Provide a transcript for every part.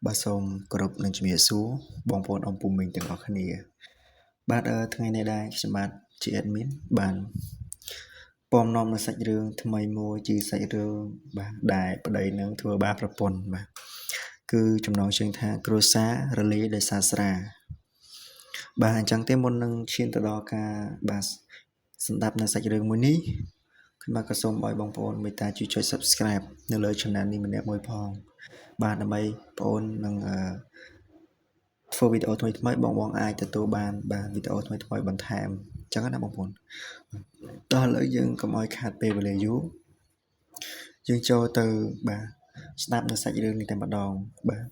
បាទសូមគោរពនឹងជំរាបសួរបងប្អូនអ៊ំពុំមីងទាំងអស់គ្នាបាទថ្ងៃនេះដែរខ្ញុំបាទជា admin បានពំនាំនៅសាច់រឿងថ្មីមួយជាសាច់រឿងបាទដែលប្តីនឹងធ្វើបាបប្រពន្ធបាទគឺចំណងជើងថាគ្រួសាររលាយដោយសារស្រាបាទអញ្ចឹងទេមុននឹងឈានទៅដល់ការបាទសម្ដាប់នៅសាច់រឿងមួយនេះខ្ញុំបាទក៏សូមឲ្យបងប្អូនមេត្តាជួយចុច Subscribe នៅលើ Channel នេះម្នាក់មួយផងបាទដើម្បីបងប្អូននឹងធ្វើវីដេអូថ្មីៗបងអាចទទួលបានបាទវីដេអូថ្មីៗបន្ថែមអញ្ចឹងណាបងប្អូនដល់ឥឡូវយើងកុំឲ្យខាតពេលវេលាយូរយើងចូលទៅបាទស្ដាប់នៅសាច់រឿងនេះតែម្ដងបាទ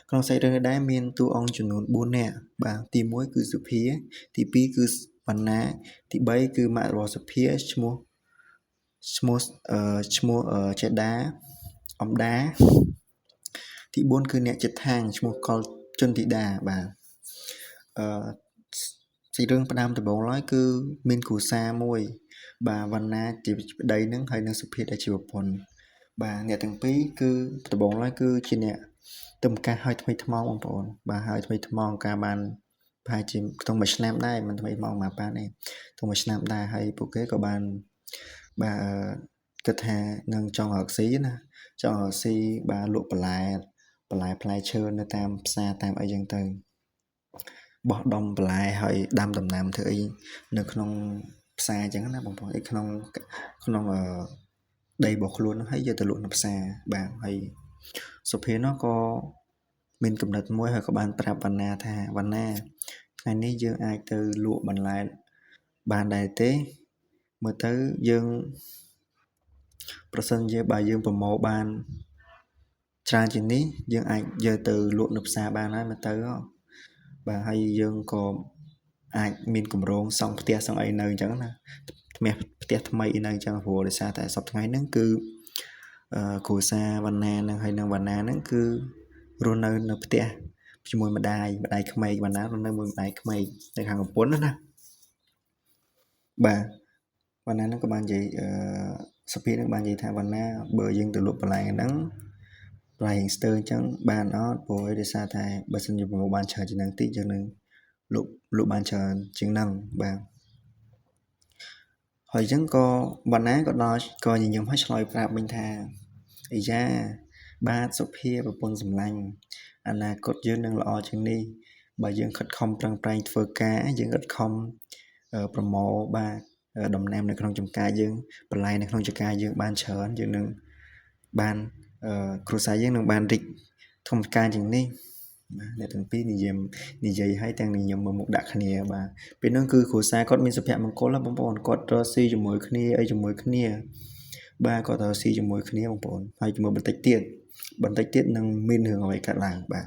ក្នុងសាច់រឿងនេះដែរមានតួអង្គចំនួន4នាក់បាទទី1គឺសុភាទី2គឺវណ្ណាទី3គឺម៉ាក់របស់សុភាឈ្មោះចេដាអំដាទី4គឺអ្នកជិតខាងឈ្មោះកុលជន្តិតាបាទសាច់រឿងផ្ដើមដំបូងឡើយគឺមានគ្រួសារមួយបាទវណ្ណាជាប្តីនឹងហើយនឹងសុភាដែលជាប្រពន្ធបាទអ្នកទាំងពីរគឺដំបូងឡើយគឺជាអ្នកទំកាសឲ្យថ្មីថ្មងបងប្អូនបាទឲ្យថ្មីថ្មងការបានប្រហែលជាក្នុងមួយឆ្នាំដែរមិនថ្មីថ្មងមកប៉ានទេក្នុងមួយឆ្នាំដែរហើយពួកគេក៏បានបាទគិតថានឹងចង់រកស៊ីណាចង់រកស៊ីបាទលក់បន្លែផ្លែឈើនៅតាមផ្សារតាមអីចឹងទៅបោះដុំបន្លែហើយដាំដំណាំធ្វើអីនៅក្នុងផ្សារអញ្ចឹងណាបងប្អូនក្នុងដីរបស់ខ្លួនហើយយកទៅលក់នៅផ្សារបាទហើយសុភានោះក៏មានកំណត់មួយហើយក៏បានប្រាប់វណ្ណាថាវណ្ណាថ្ងៃនេះយើងអាចទៅលក់បន្លែបានដែរទេមើលទៅយើងប្រសិនជាបើយើងប្រមូលបានច្រើនជាងនេះយើងអាចយកទៅលក់នៅផ្សារបានហើយមើលទៅបាទហើយយើងក៏អាចមានកម្រងសង់ផ្ទះសង់អីនៅអញ្ចឹងណាផ្ទះថ្មីនៅអញ្ចឹងព្រោះដោយសារតែសប្តាហ៍ថ្ងៃហ្នឹងគឺគ្រួសារវណ្ណានឹងហើយនឹងវណ្ណាហ្នឹងគឺរស់នៅផ្ទះជាមួយម្ដាយក្មេកវណ្ណារស់នៅមួយម្ដាយក្មេកនៅខាងកំពន្ធណាបាទវណ្ណាហ្នឹងក៏បាននិយាយសុភានឹងបាននិយាយថាវណ្ណាបើយើងទៅលក់បន្លែហ្នឹងបន្លែស្ទើរអញ្ចឹងបានអត់ព្រោះដោយសារតែបើសិនជាប្រមូលបានច្រើនជាងហ្នឹងតិចយើងនឹងលក់បានច្រើនជាងហ្នឹងបាទហើយអញ្ចឹងក៏វណ្ណាក៏ញញឹមឲ្យឆ្លើយប្រាប់វិញថាអាយ៉ាបាទសុភាប្រពន្ធសម្លាញ់អនាគតយើងនឹងល្អជាងនេះបើយើងខិតខំប្រឹងប្រែងធ្វើការយើងខិតខំប្រមូលបាទដំណាំនៅក្នុងចម្ការយើងបន្លែនៅក្នុងចម្ការយើងបានច្រើនយើងនឹងបានគ្រួសារយើងនឹងបានរីកធំការជាងនេះបាទអ្នកទាំងពីរនិយាយឲ្យទាំងញញឹមមើលមុខដាក់គ្នាបាទពេលនោះគឺគ្រួសារគាត់មានសុភមង្គលបងប្អូនគាត់រកស៊ីជាមួយគ្នាអីជាមួយគ្នាបាទគាត់រកស៊ីជាមួយគ្នាបងប្អូនហើយជាមួយបន្តិចទៀតនឹងមានរឿងអ្វីកើតឡើងបាទ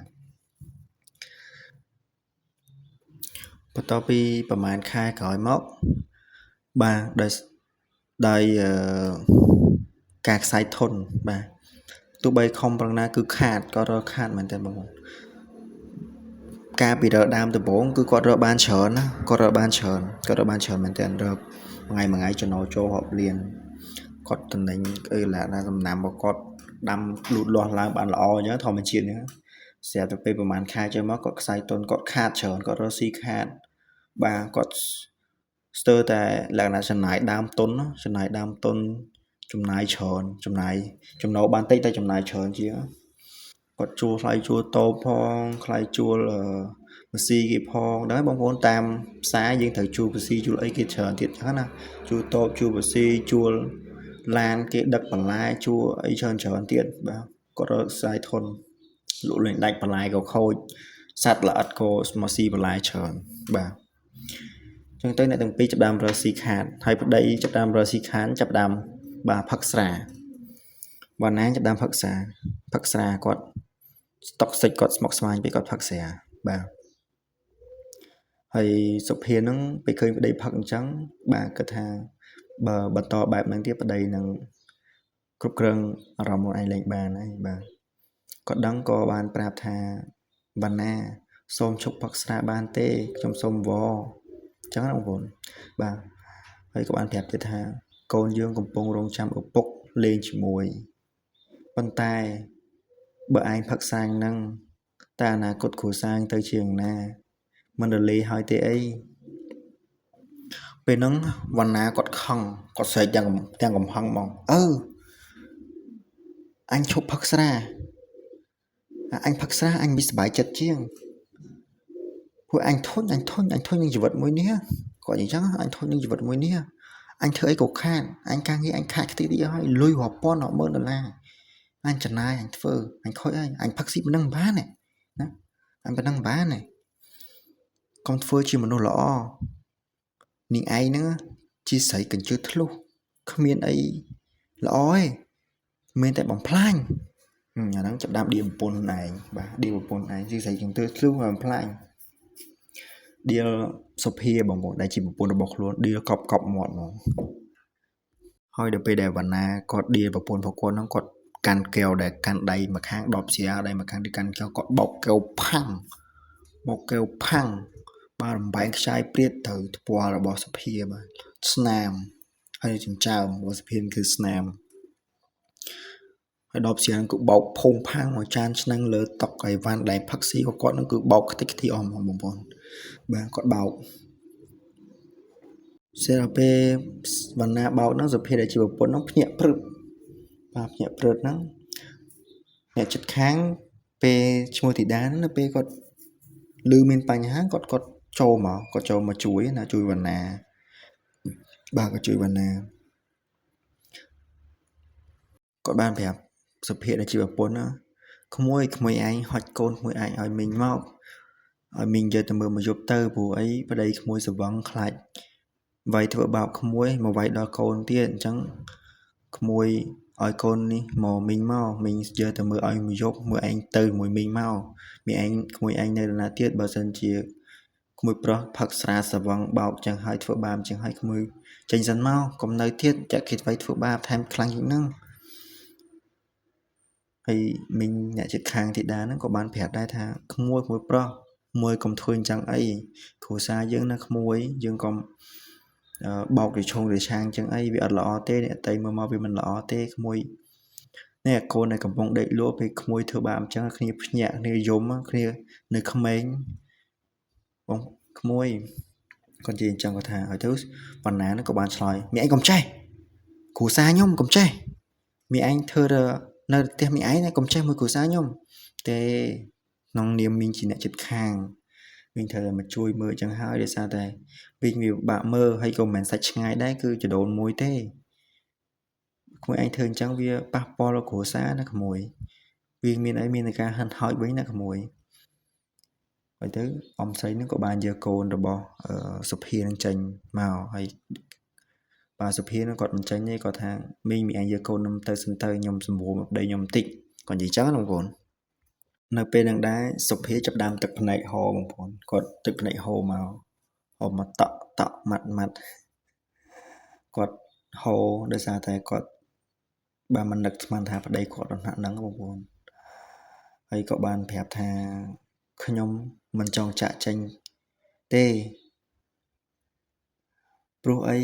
បន្ទាប់ពីប្រហែលខែក្រោយមកបាទដោយការខ្សែធនបាទទោះបីខំប្រឹងណាគឺខាតមែនតើបងប្អូនការពីរើដើមដំបូងគឺគាត់រើបានច្រើនណាគាត់រើបានច្រើនមែនតើរើថ្ងៃចំណូលចូលរាប់លានគាត់តំណែងអីឡាណាសំណាំរបស់គាត់ដាំលូតលាស់ឡើងបានល្អអញ្ចឹងធម្មជាតិហ្នឹងស្រាប់តែពេលប្រហែលខែចេញមកគាត់ខ្សែទុនគាត់ខាតច្រើនគាត់រកស៊ីខាតបាទគាត់ស្ទើរតែលក្ខណៈចំណាយដើមទុនចំណាយច្រើនចំណូលបានតិចតែចំណាយច្រើនជាងគាត់ជួលថ្លៃជួលតូបផងថ្លៃជួលម៉ាស៊ីគេផងដែរបងប្អូនតាមផ្សារយើងត្រូវជួលម៉ាស៊ីជួលអីគេច្រើនទៀតចឹងណាជួលតូបជួលម៉ាស៊ីជួលឡានគេដឹកបន្លែជួលអីច្រើនទៀតបាទគាត់រកខ្សែធនលក់លេងដាច់បន្លែក៏ខូចសត្វល្អិតក៏មកស៊ីបន្លែច្រើនបាទចឹងទៅអ្នកទាំងពីរចាប់ដើមរកស៊ីខាតហើយប្តីចាប់ដើមរកស៊ីខាតចាប់ដើមបាទផឹកស្រាវណ្ណាចាប់ដើមផឹកស្រាគាត់ស្តុកសិចគាត់ស្មុគស្មាញពេកគាត់ផឹកស្រាបាទហើយសុភានឹងពេលឃើញប្តីផឹកអញ្ចឹងបាទគាត់ថាបើបន្តបែបហ្នឹងទៀតប្តីនឹងគ្រប់គ្រងអារម្មណ៍ខ្លួនឯងលែងបានហើយបាទគាត់ដឹងក៏បានប្រាប់ថាវណ្ណាសូមឈប់ផឹកស្រាបានទេខ្ញុំសូមវល់អញ្ចឹងណាបងប្អូនបាទហើយក៏បានប្រាប់ទៀតថាកូនយើងកំពុងរងចាំឪពុកលេងជាមួយប៉ុន្តែបើឯងផឹកស្រាហ្នឹង តែអនាគតគ្រួសារទៅជាយ៉ាងណាមិនរលាយហើយទេអីពេលហ្នឹងវណ្ណាគាត់ខឹងគាត់ស្រែកទាំងកំហឹងហ្មងអញឈប់ផឹកស្រាអញផឹកស្រាអញមានសុបាយចិត្តជាងព្រោះអញធុញនឹងជីវិតមួយនេះគាត់និយាយចឹងអញធុញនឹងជីវិតមួយនេះអញធ្វើអីក៏ខាតអញការងារអញខាតខ្ទេចទៀតហើយលុយរាប់ពាន់រាប់ម៉ឺនដុល្លារអញចំណាយអញធ្វើអញខូចហើយអញផឹកស៊ីប៉ុណ្ណឹងមិនបានទេណាអញប៉ុណ្ណឹងមិនបានទេកុំធ្វើជាមនុស្សល្អនាងឯងហ្នឹងជាស្រីកញ្ជើធ្លុះគ្មានអីល្អទេមានតែបំផ្លាញអាហ្នឹងចាប់ដើមឌីប្រពន្ធឯងបាទឌីប្រពន្ធឯងជាស្រីកញ្ជើធ្លុះបំផ្លាញឌីលសុភាបងប្អូនដែលជាប្រពន្ធរបស់ខ្លួនឌីលកប់មាត់ហ្មងហើយដល់ពេលដែលវណ្ណាគាត់ឌីលប្រពន្ធរបស់គាត់ហ្នឹងគាត់កាន់កែវដែលកាន់ដៃមួយខាងដបស្រាដៃមួយខាងទីកាន់កែវគាត់បោកកែវផាំងបាទរំបែងខ្ចាយព្រាតទៅថ្ពាល់របស់សុភាបាទស្នាមហើយចិញ្ចើមរបស់សុភាគឺស្នាមហើយដបស្រាគឺបោកភុងផាំងមកចានឆ្នាំងលើតុអីវ៉ាន់ដែលផឹកស៊ីcủaគាត់នឹងគឺបោកខ្ទេចខ្ទីអស់បងប្អូនបាទគាត់បោកសេដល់ពេលវណ្ណាបោកហ្នឹងសុភាដែលជាប្រពន្ធហ្នឹងភ្ញាក់ព្រឹបបាទភ្ញាក់ព្រឹបហ្នឹងអ្នកចិត្តខាងពេលឈ្មោះធីតាហ្នឹងពេលគាត់ឮមានបញ្ហាគាត់ចូលមកជួយណាជួយវណ្ណាបាទក៏ជួយវណ្ណាគាត់បានប្រាប់សុភាដែលជាប្រពន្ធណាក្មួយឯងហុចកូនក្មួយឯងឲ្យមីងមកឲ្យមីងយកទៅមើលមកយប់ទៅព្រោះអីប្តីក្មួយសវឹងខ្លាចវាយធ្វើបាបក្មួយមកវាយដល់កូនទៀតអញ្ចឹងក្មួយឲ្យកូននេះមកមីងយកទៅមើលឲ្យមកយប់មើលឯងទៅមួយមីងមកមីឯងក្មួយឯងនៅណាទៀតបើសិនជាក្មួយប្រុសផឹកស្រាសវឹងបោកចឹងហើយធ្វើបាបចឹងហើយក្មួយចេញសិនមកកុំនៅទៀតចាក់គេវាយធ្វើបាបថែមខ្លាំងជាងហ្នឹងហើយមីងអ្នកជិតខាងធីតាហ្នឹងក៏បានប្រាប់ដែរថាក្មួយប្រុសមួយកុំធ្វើអញ្ចឹងអីគ្រួសារយើងណាក្មួយយើងកុំបោករិឆាងអញ្ចឹងអីវាអត់ល្អទេអ្នកតីមើលមកវាមិនល្អទេក្មួយនេះកូនដែលកំពុងដេកលក់ពេលក្មួយធ្វើបាបអញ្ចឹងគ្នាភ្ញាក់គ្នាយំគ្នានៅក្មេងបងក្មួយគាត់និយាយអញ្ចឹងគាត់ថាឲ្យទៅបណ្ណាហ្នឹងក៏បានឆ្លើយមីឯងកុំចេះគ្រួសារខ្ញុំកុំចេះមីឯងធ្វើនៅផ្ទះមីឯងណាកុំចេះមួយគ្រួសារខ្ញុំទេក្នុងនាមមីងជាអ្នកចិត្តខាងមីងត្រូវតែមកជួយមើលចឹងហើយដោយសារតែវិញវាបាក់មើលហើយក៏មិនមែនសាច់ឆ្ងាយដែរគឺជាដូនមួយទេក្មួយឯងធ្វើអញ្ចឹងវាប៉ះពាល់ដល់គ្រួសារណាក្មួយវាមានអីមានតែការហិនហោចវិញណាក្មួយហើយទៅអ៊ំស្រីនឹងក៏បានយកកូនរបស់សុភានឹងចេញមកហើយបាទសុភានឹងគាត់មិនចេញទេគាត់ថាមីងឯងយកកូននឹងទៅសិនទៅខ្ញុំសម្រួលមកប្តីខ្ញុំបន្តិចគាត់និយាយចឹងបងប្អូននៅពេលហ្នឹងដែរសុភាចាប់ដើមទឹកភ្នែកហូរបងប្អូនគាត់ទឹកភ្នែកហូរមកតក់ម៉ាត់គាត់ហូរដោយសារតែគាត់បានមិននឹកស្មានថាប្តីគាត់ដល់ថ្នាក់ហ្នឹងបងប្អូនហើយក៏បានប្រាប់ថាខ្ញុំមិនចង់ចាក់ចេញទេព្រោះអី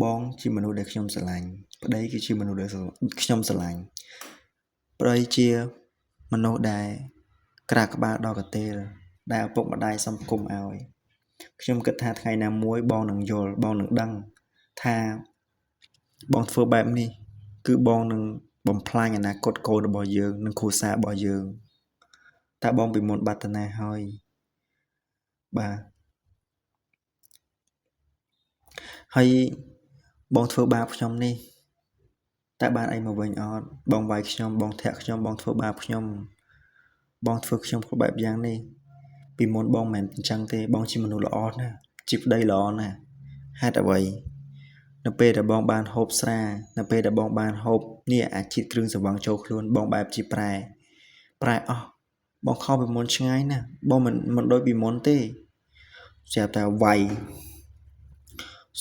បងជាមនុស្សដែលខ្ញុំស្រឡាញ់ប្តីគឺជាមនុស្សដែលខ្ញុំស្រឡាញ់ប្តីជាមនុស្សដែលក្រាក់ក្បាលដល់កទេលដែលឪពុកម្ដាយសង្គមឲ្យខ្ញុំគិតថាថ្ងៃណាមួយបងនឹងយល់បងនឹងដឹងថាបងធ្វើបែបនេះគឺបងនឹងបំផ្លាញអនាគតកូនរបស់យើងនិងគ្រួសាររបស់យើងតើបងពីមុនបាត់តាណាហើយបាទហើយបងធ្វើបាបខ្ញុំនេះតើបានអីមកវិញអត់បងវាយខ្ញុំបងធាក់ខ្ញុំបងធ្វើបាបខ្ញុំបងធ្វើខ្ញុំគ្រប់បែបយ៉ាងនេះពីមុនបងមិនអញ្ចឹងទេបងជាមនុស្សល្អណាស់ជាប្តីល្អណាស់ហេតុអ្វីនៅពេលដែលបងបានហូបស្រានៅពេលដែលបងបានហូបនេះអាជាតិគ្រឿងសង្វឹងចូលខ្លួនបងបែបជាប្រែអស់បងខំពីមុនឆ្ងាយណាស់បងមិនដូចពីមុនទេស្រាប់តែវាយ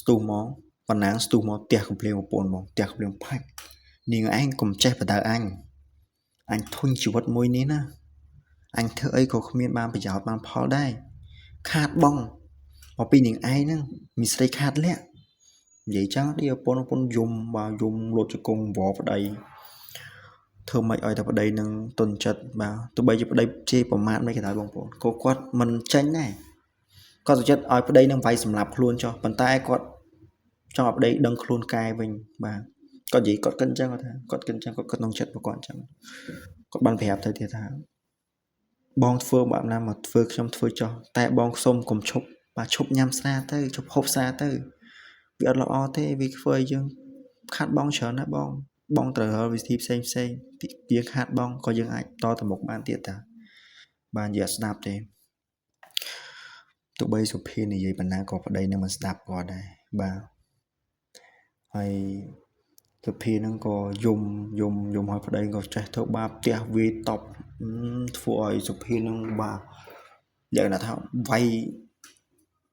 ស្ទុះមកបណ្ណាងស្ទុះមកផ្ទះកំភ្លៀងប្រពន្ធមកផ្ទះកំភ្លៀងផាច់នាងឯងកុំចេះបដៅអញធុញជីវិតមួយនេះណាអញធ្វើអីក៏គ្មានបានប្រយោជន៍បានផលដែរខាតបងមកពីនាងឯងហ្នឹងមានស្រីខាតលាក់និយាយចឹងឌីប្រពន្ធយំលោតជង្គង់វល់ប្តី ធ្វើម៉េចឲ្យតែប្តីនឹងទុនចិត្តបាទទោះបីជាប្តីជេរប្រមាថមិនគេដែរបងប្អូនគាត់មិនចាញ់ដែរគាត់សុខចិត្តឲ្យប្តីនឹងវាយសម្លាប់ខ្លួនចុះប៉ុន្តែគាត់ចង់ឲ្យប្តីដឹងខ្លួនកែវិញបាទគាត់និយាយគាត់គិតអញ្ចឹងគាត់ថាគាត់គិតអញ្ចឹងគាត់ក្នុងចិត្តរបស់គាត់អញ្ចឹងគាត់បានប្រាប់ទៅទៀតថាបងធ្វើបែបណាមកធ្វើខ្ញុំធ្វើចុះតែបងសុំកុំឈប់បាទឈប់ញ៉ាំស្រាទៅឈប់ហូបស្រាទៅវាអត់ល្អទេវាធ្វើឲ្យយើងខាត់បងច្រើនណាស់បងត្រូវរកវិធីផ្សេងយើងខាត់បងក៏យើងអាចតទៅមុខបានទៀតតាបាននិយាយស្ដាប់ទេទោះបីសុភានិយាយប៉ុណ្ណាក៏ប្តីនឹងមិនស្ដាប់គាត់ដែរបាទហើយសុភានឹងក៏យំឲ្យប្តីក៏ចេះធ្វើបាបផ្ទះវាយតប់ធ្វើឲ្យសុភានឹងបាទយ៉ាងណាថាវាយ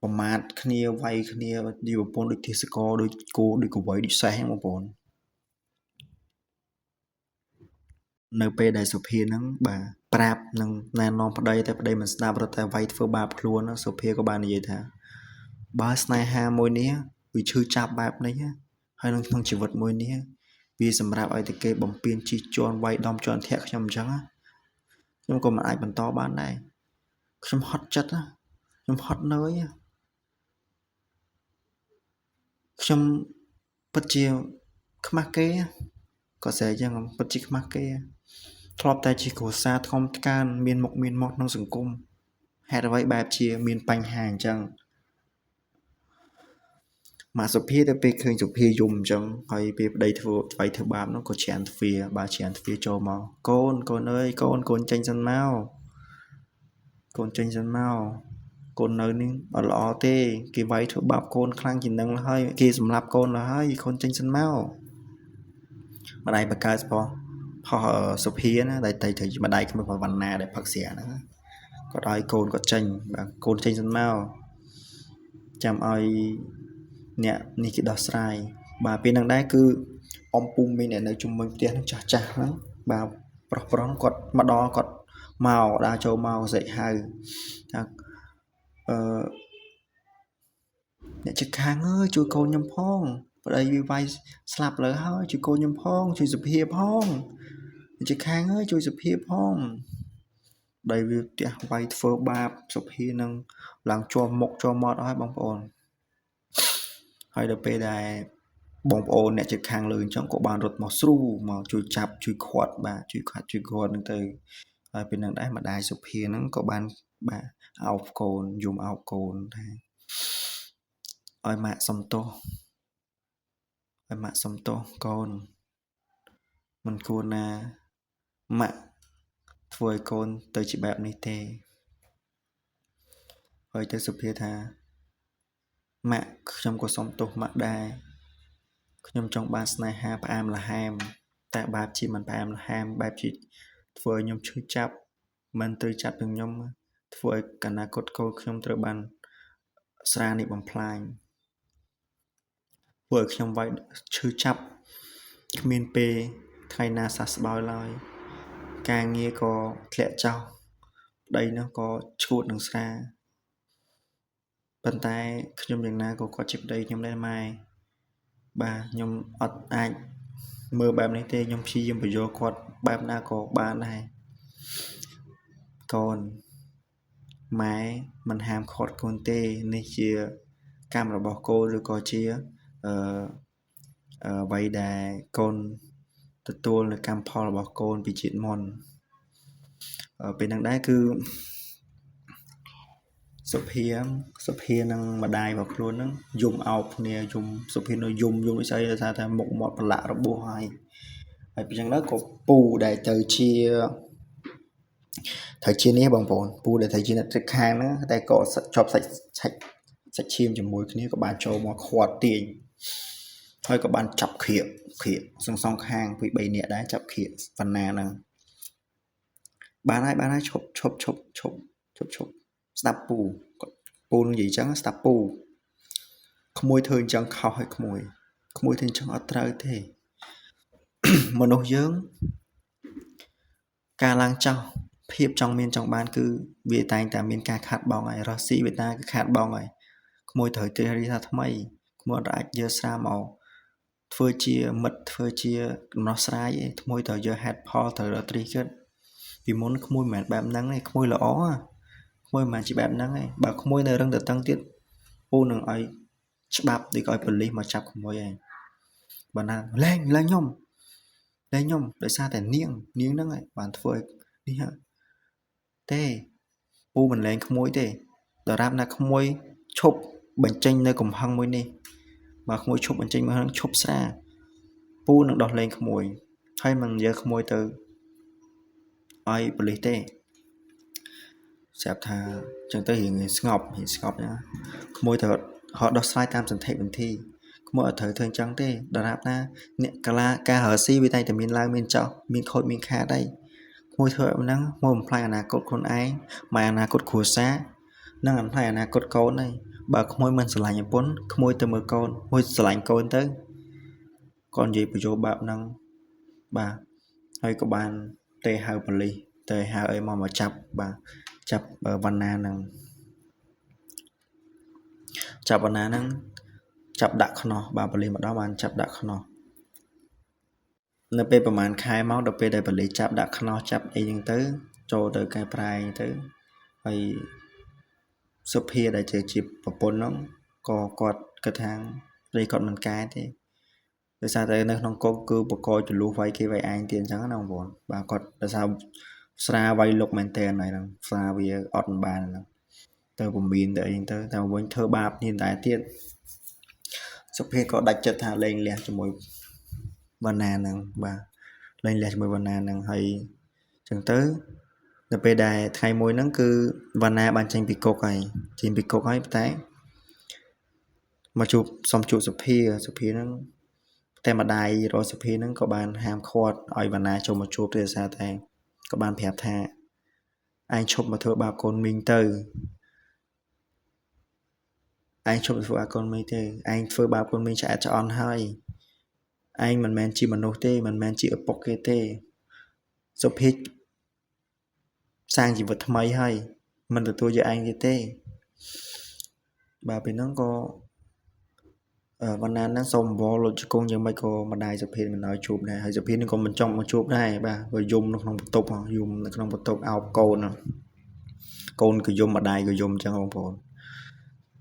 ប្រមាថគ្នាវាយគ្នានិយាយប្រពន្ធដូចទេសកលដូចគោដូចកវីដូចសេះហ្នឹងបងប្អូននៅពេលដែលសុភានឹងបាទប្រាប់នឹងណែនាំប្តីតែប្តីមិនស្ដាប់រត់តែវាយធ្វើបាបខ្លួនសុភាក៏បាននិយាយថាបើស្នេហាមួយនេះវាឈឺចាប់បែបនេះហើយនៅក្នុងជីវិតមួយនេះវាសម្រាប់ឲ្យតែគេបំពេញជិះជាន់វាយដំជាន់ធាក់ខ្ញុំអញ្ចឹងខ្ញុំក៏មិនអាចបន្តបានដែរខ្ញុំហត់ចិត្តខ្ញុំហត់នឿយខ្ញុំពិតជាខ្មាស់គេក៏ស្អីចឹងពិតជាខ្មាស់គេធ្លាប់តែជាគ្រួសារធំថ្កើងមានមុខមានមាត់ក្នុងសង្គមហេតុអ្វីបែបជាមានបញ្ហាអញ្ចឹងមកសុភាទៅពេលឃើញសុភាយំអញ្ចឹងហើយពេលប្តីធ្វើបាបនោះក៏ច្រានទ្វារបាទច្រានទ្វារចូលមកកូនអើយកូនចេញសិនមកកូនចេញសិនមកកូននៅនេះអត់ល្អទេគេវាយធ្វើបាបកូនខ្លាំងជាងនឹងហើយគេសម្លាប់កូនហើយកូនចេញសិនមកម្ដាយបកើតផុសសុភាណាដែលតែទៅម្ដាយក្នុងវណ្ណាដែលផឹកស្រាហ្នឹងគាត់ឲ្យកូនគាត់ចេញបាទកូនចេញសិនមកចាំឲ្យអ្នកនេះគេដោះស្រាយបាទពេលហ្នឹងដែរគឺអ៊ំពូមីងដែលនៅជុំវិញផ្ទះហ្នឹងចាស់ហ្នឹងបាទប្រុសគាត់មកដល់គាត់មកដើរចូលមកសេចហៅថាអ្នកជិតខាងអើយជួយកូនខ្ញុំផងប្តីវាវាយស្លាប់លើហើយជួយកូនខ្ញុំផងជួយសុភាផងអ្នកជិតខាងអើយជួយសុភាផងប្តីវាផ្ទះវាយធ្វើបាបសុភានឹងឡើងជាប់មុខជាប់មាត់ហើយបងប្អូនហើយដល់ពេលដែលបងប្អូនអ្នកជិតខាងលើអញ្ចឹងក៏បានរត់មកស្រូមកជួយចាប់ជួយខាត់បាទជួយខាត់ជួយគាត់ហ្នឹងទៅហើយពេលហ្នឹងដែរម្ដាយសុភាហ្នឹងក៏បានបាទអោបកូនយំអោបកូនថាឲ្យម៉ាក់សុំទោសកូនមិនគួរណាម៉ាក់ធ្វើឲ្យកូនទៅជាបែបនេះទេហើយទៅសុភាថាម៉ាក់ខ្ញុំក៏សុំទោសម៉ាក់ដែរខ្ញុំចង់បានស្នេហាផ្អែមល្ហែមតែបែបជាមិនផ្អែមល្ហែមបែបជាធ្វើឲ្យខ្ញុំឈឺចាប់មិនត្រូវចាប់នឹងខ្ញុំធ្វើឲ្យអនាគតកូនខ្ញុំត្រូវបានស្រានេះបំផ្លាញធ្វើឲ្យខ្ញុំវាយឈឺចាប់គ្មានពេលថ្ងៃណាសះស្បើយឡើយការងារក៏ធ្លាក់ចោលប្តីនោះក៏ឈួតនឹងស្រាប៉ុន្តែខ្ញុំយ៉ាងណាក៏គាត់ជាប្តីខ្ញុំដែរម៉ែបាទខ្ញុំអត់អាចមើលបែបនេះទេខ្ញុំព្យាយាមបញ្យល់គាត់បែបណាក៏បានដែរកូនម៉ែមិនហាមឃាត់កូនទេនេះជាកម្មរបស់កូនឬក៏ជាអ្វីដែលកូនទទួលនៅកម្មផលរបស់កូនពីជាតិមុនពេលហ្នឹងដែរគឺសុភានឹងម្ដាយរបស់ខ្លួនហ្នឹងយំអោបគ្នាយំសុភានៅយំដូចស្អីដោយសារតែមុខមាត់ប្រឡាក់របួសហើយពីចឹងដែរក៏ពូដែលទៅជានេះបងប្អូនពូដែលទៅជាអ្នកទឹកខាងហ្នឹងតែក៏ជាប់សាច់ឈាមជាមួយគ្នាក៏បានចូលមកខាត់ទាញហើយក៏បានចាប់ខៀកសងខាងពី3នាក់ដែរចាប់ខៀកវណ្ណាហ្នឹងបានហើយឈប់ស្ដាប់ពូនិយាយចឹងស្ដាប់ពូក្មួយធ្វើអញ្ចឹងខុសឲ្យក្មួយធ្វើអញ្ចឹងអត់ត្រូវទេមនុស្សយើងការឡើងចោលភាពចង់មានចង់បានគឺវាតែងតែមានការខាត់បងហើយរស់ស៊ីវាតាគឺខាត់បងហើយក្មួយត្រូវទេរីថាថ្មីក្មួយអាចយកស្រាមក ធ្វើជាមិត្តធ្វើជាដំណោះស្រាយឯងក្មួយត្រូវយកហេតុផលត្រូវរកត្រីគិតពីមុនក្មួយមិនមែនបែបហ្នឹងទេក្មួយល្អក្មួយមិនមែនជាបែបហ្នឹងទេបើក្មួយនៅរឹងតឹងទៀតពូនឹងឲ្យច្បាប់ដូចឲ្យប៉ូលីសមកចាប់ក្មួយឯងបើណាលែងខ្ញុំដោយសារតែនាងហ្នឹងឯងបានធ្វើឲ្យនេះទេពូមិនលែងក្មួយទេដរាបណាក្មួយឈប់បញ្ចេញនៅកំហឹងមួយនេះបើក្មួយឈប់បញ្ចេញមកហ្នឹងឈប់ស្រាពូនឹងដោះលែងក្មួយហើយមិនយកក្មួយទៅឲ្យប៉ូលីសទេស្រាប់ថាចឹងទៅរៀងស្ងប់ណាក្មួយត្រូវហត់ដោះស្រាយតាមសន្ធិវិធីក្មួយអត់ត្រូវធ្វើអញ្ចឹងទេដរាបណាអ្នកកាលាការរស៊ីវាតែតែមានឡើងមានចោះមានខូចមានខាតអីក្មួយធ្វើហ្នឹងមកបំផ្លាញអនាគតខ្លួនឯងមកអនាគតគ្រួសារនិងបំផ្លាញអនាគតកូនហើយបើក្មួយមិនស្រឡាញ់ប្រពន្ធក្មួយទៅមើលកូនមួយស្រឡាញ់កូនទៅកូននិយាយបញ្យោបែបហ្នឹងបាទហើយក៏បានទេហៅប៉ូលីសទេហៅអីមកចាប់បាទចាប់វណ្ណាហ្នឹងចាប់វណ្ណាហ្នឹងចាប់ដាក់ខ្នោះបាទប៉ូលីសម្ដងបានចាប់ដាក់ខ្នោះនៅពេលប្រហែលខែមកដល់ពេលដែលប៉ូលីសចាប់ដាក់ខ្នោះចាប់អីហ្នឹងទៅចូលទៅកែប្រែទៅហើយសុភាដែលជាប្រពន្ធហ្នឹងក៏គាត់គិតថាព្រៃគាត់មិនកែទេដោយសារតែនៅក្នុងគុកគឺបកកចលុះវាយគេវាយឯងទៀតអញ្ចឹងណាបងប្អូនបាទគាត់ដោយសារស្រាវាយលុកមែនតើហ្នឹងស្រាវាអត់បានហ្នឹងទៅពមៀនទៅអីទៅតែវិញធ្វើបាបនេះតែទៀតសុភាក៏ដាច់ចិត្តថាលែងលះជាមួយវណ្ណាហ្នឹងបាទលែងលះជាមួយវណ្ណាហ្នឹងហើយអញ្ចឹងទៅនៅពេលដែលថ្ងៃមួយហ្នឹងគឺវណ្ណាបានចេញពីគុកហើយតែមកសុំជួបសុភាហ្នឹងតែម្ដាយរកសុភាហ្នឹងក៏បានហាមឃាត់ឲ្យវណ្ណាចូលមកជួបទេដោយសារតែក៏បានប្រាប់ថាឯងឈប់មកធ្វើបាបកូនមីងទៅឯងឈប់ធ្វើបាបកូនមីងទេឯងធ្វើបាបកូនមីងឆ្អែតឆ្អន់ហើយឯងមិនមែនជាមនុស្សទេមិនមែនជាឪពុកគេទេសុភាសាងជីវិតថ្មីហើយមិនទទួលយកឯងទេបាទពេលហ្នឹងក៏វណ្ណាហ្នឹងសូមអង្វរលុតជង្គង់យ៉ាងម៉េចក៏ម្ដាយសុភាមិនឲ្យជួបដែរហើយសុភានឹងក៏មិនចង់មកជួបដែរបាទក៏យំនៅក្នុងបន្ទប់អោបកូនក៏យំម្ដាយក៏យំអញ្ចឹងបងប្អូន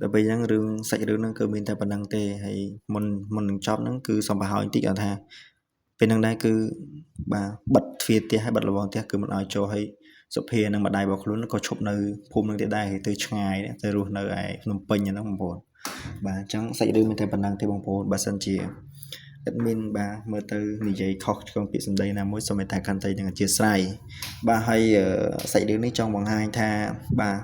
ដល់ពេលអញ្ចឹងសាច់រឿងហ្នឹងគឺមានតែប៉ុណ្្នឹងទេហើយមុននឹងចប់ហ្នឹងគឺសំបះហើយបន្តិចថាពេលហ្នឹងដែរគឺបាទបិទទ្វារផ្ទះហើយបិទលំងផ្ទះគឺមិនឲ្យចូលហើយសុភានិងម្ដាយរបស់ខ្លួនក៏ឈប់នៅភូមិនឹងទៀតដែរទៅឆ្ងាយទៅរស់នៅឯភ្នំពេញហ្នឹងបងប្អូនបាទអញ្ចឹងសាច់រឿងមានតែប៉ុណ្្នឹងទេបងប្អូនបើសិនជាអ៊ិតមីនបាទមើលទៅនិយាយខុសក្នុងពាក្យសម្ដីណាមួយសូមមេត្តាខន្តីនឹងអធិស្ឋានបាទហើយសាច់រឿងនេះចង់បង្ហាញថាបាទ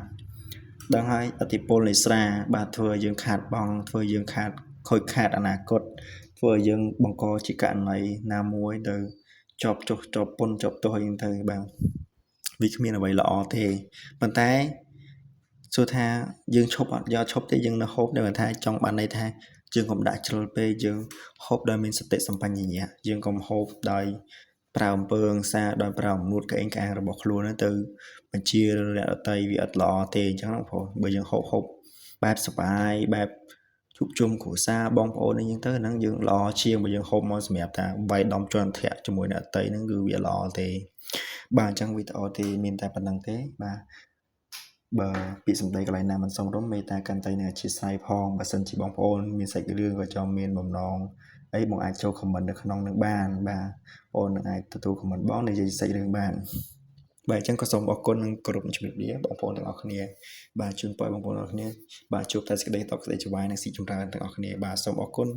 ដឹងហើយឥទ្ធិពលនៃស្រាបាទធ្វើឲ្យយើងខាតបង់ធ្វើឲ្យយើងខូចខាតអនាគតធ្វើឲ្យយើងបង្កជាករណីណាមួយទៅជាប់ពន្ធជាប់ទោសអីទៅបាទវាគ្មានអ្វីល្អទេប៉ុន្តែសួរថាយើងឈប់អត់យកឈប់ទេយើងនៅហូបនៅថាចង់បានន័យថាយើងកុំដាក់ជ្រុលពេកយើងហូបដោយមានសតិសម្បញ្ញៈយើងកុំហូបដោយប្រើអំពើហិង្សាដោយប្រើអំនួតក្អេងក្អាងរបស់ខ្លួនទៅបញ្ជាអ្នកដតីវាអត់ល្អទេអញ្ចឹងណាបងបើយើងហូបបែបសបាយបែបជួបជុំគ្រួសារបងប្អូនអីចឹងទៅហ្នឹងយើងល្អជាងបើយើងហូបមកសម្រាប់ថាវាយដំជន់ធាក់ជាមួយអ្នកដតីហ្នឹងគឺវាល្អទេបាទអញ្ចឹងវីដេអូទីមានតែប៉ុណ្្នឹងទេបាទបើពាក្យសម្ដីកន្លែងណាមិនសមរម្យមេត្តាកន្តីនឹងអធិស្ឋានផងបើសិនជាបងប្អូនមានសាច់រឿងក៏ចង់មានបំណងអីបងអាចចូល comment នៅក្នុងនឹងបានបាទបងនឹងអាចទទួល comment បងនិយាយសាច់រឿងបានបាទអញ្ចឹងក៏សូមអរគុណនិងគោរពជំរាបលាបងប្អូនទាំងអស់គ្នាបាទជូនពរបងប្អូនទាំងអស់គ្នាបាទជួបតែសេចក្តីសុខសេចក្តីសុខនិងស៊ីចម្រើនទាំងអស់គ្នាបាទសូមអរគុណ